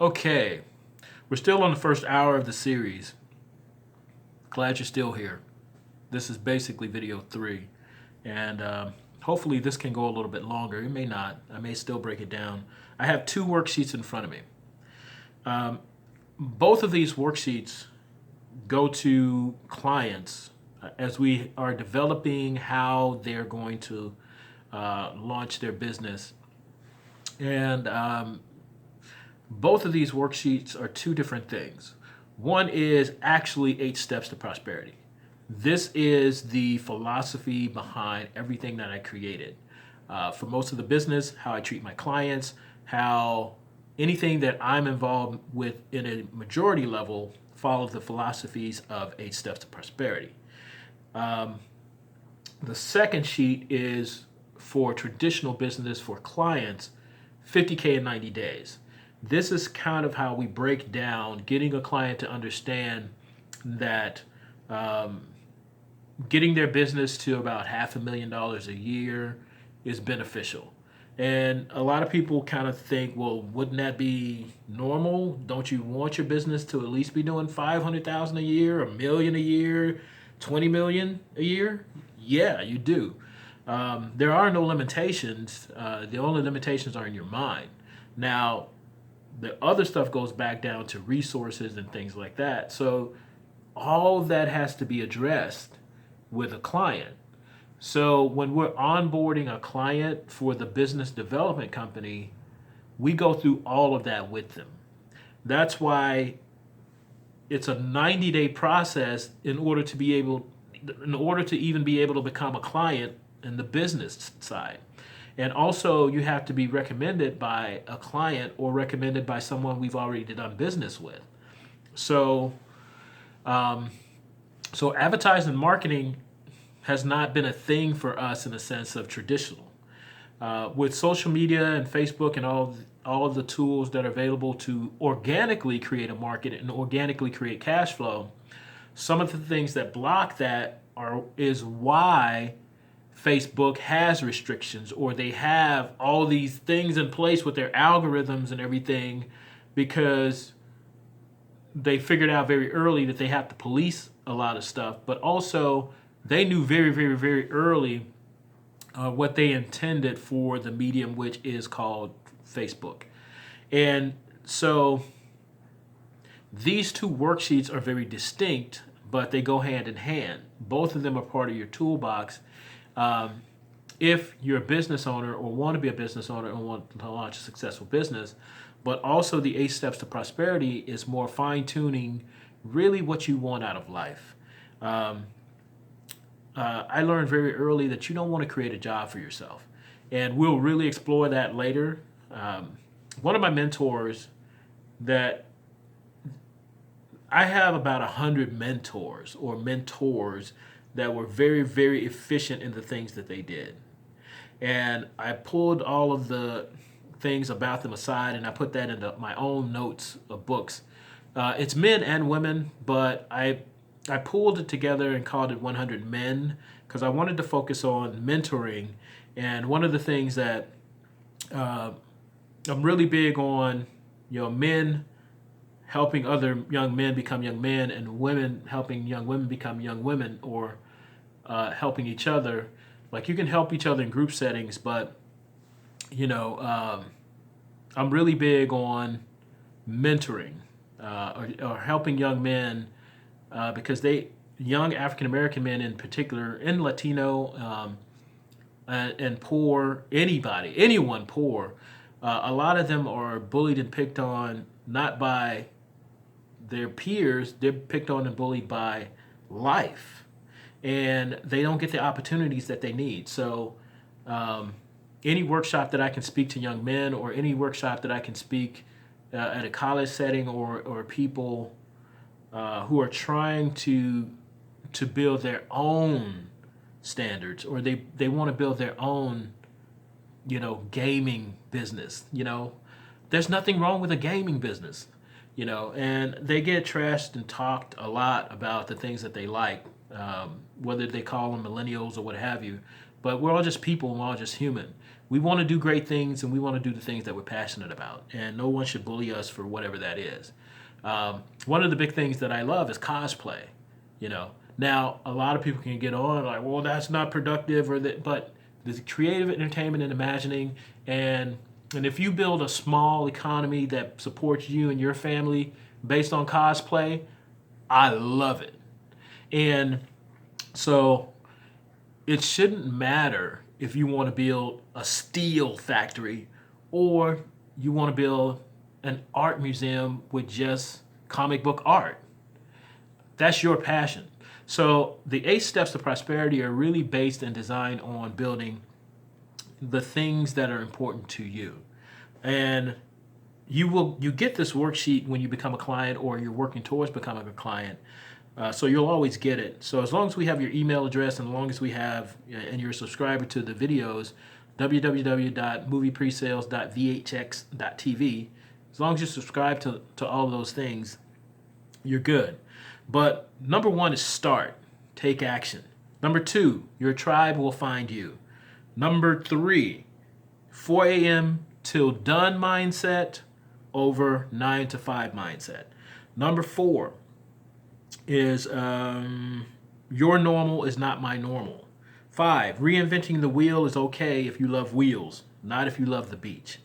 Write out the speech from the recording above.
Okay, we're still on the first hour of the series. Glad you're still here. This is basically video three, and hopefully this can go a little bit longer. It may not. I may still break it down. I have two worksheets in front of me. Both of these worksheets go to clients as we are developing how they're going to launch their business. And both of these worksheets are two different things. One is actually 8 steps to prosperity. This is the philosophy behind everything that I created. For most of the business, how I treat my clients, how anything that I'm involved with in a majority level follows the philosophies of 8 steps to prosperity. The second sheet is for traditional business for clients, 50K in 90 days. This is kind of how we break down getting a client to understand that getting their business to about $500,000 a year is beneficial. And a lot of people kind of think, well, wouldn't that be normal? Don't you want your business to at least be doing 500,000 a year, a million a year, 20 million a year? Yeah, you do. There are no limitations. The only limitations are in your mind. Now, the other stuff goes back down to resources and things like that. So all that has to be addressed with a client. So when we're onboarding a client for the business development company, we go through all of that with them. That's why it's a 90-day process in order to even be able to become a client in the business side. And also you have to be recommended by a client or recommended by someone we've already done business with. So so advertising and marketing has not been a thing for us in the sense of traditional. With social media and Facebook and all of the tools that are available to organically create a market and organically create cash flow, some of the things that block that is why Facebook has restrictions, or they have all these things in place with their algorithms and everything, because they figured out very early that they have to police a lot of stuff, but also they knew very, very, very early what they intended for the medium, which is called Facebook. And so these two worksheets are very distinct, but they go hand in hand. Both of them are part of your toolbox. If you're a business owner or want to be a business owner and want to launch a successful business, but also the 8 steps to prosperity is more fine tuning really what you want out of life. I learned very early that you don't want to create a job for yourself. And we'll really explore that later. One of my mentors that I have about 100 mentors that were very, very efficient in the things that they did. And I pulled all of the things about them aside and I put that into my own notes of books. It's men and women, but I pulled it together and called it 100 Men because I wanted to focus on mentoring. And one of the things that I'm really big on, men helping other young men become young men and women helping young women become young women, or helping each other. Like, you can help each other in group settings, but I'm really big on mentoring or helping young men because young African American men in particular, and Latino and poor, anyone poor, a lot of them are bullied and picked on not by their peers, they're picked on and bullied by life. And they don't get the opportunities that they need. So any workshop that I can speak to young men, or any workshop that I can speak at a college setting, or people who are trying to build their own standards, or they want to build their own gaming business. There's nothing wrong with a gaming business, and they get trashed and talked a lot about the things that they like, whether they call them millennials or what have you. but we're all just people and we're all just human. We want to do great things and we want to do the things that we're passionate about, and no one should bully us for whatever that is. One of the big things that I love is cosplay. You know, now a lot of people can get on like, well, that's not productive, or that, but the creative entertainment and imagining, and if you build a small economy that supports you and your family based on cosplay, I love it. And so it shouldn't matter if you want to build a steel factory or you want to build an art museum with just comic book art. That's your passion. So the 8 steps to prosperity are really based and designed on building the things that are important to you. And you get this worksheet when you become a client or you're working towards becoming a client. So you'll always get it. So as long as we have your email address and as long as we have, and you're a subscriber to the videos, www.moviepresales.vhx.tv, as long as you subscribe to all of those things, you're good. But number 1 is start. Take action. Number 2, your tribe will find you. Number 3, 4 a.m. till done mindset over 9 to 5 mindset. Number 4 is your normal is not my normal. 5, reinventing the wheel is okay if you love wheels, not if you love the beach.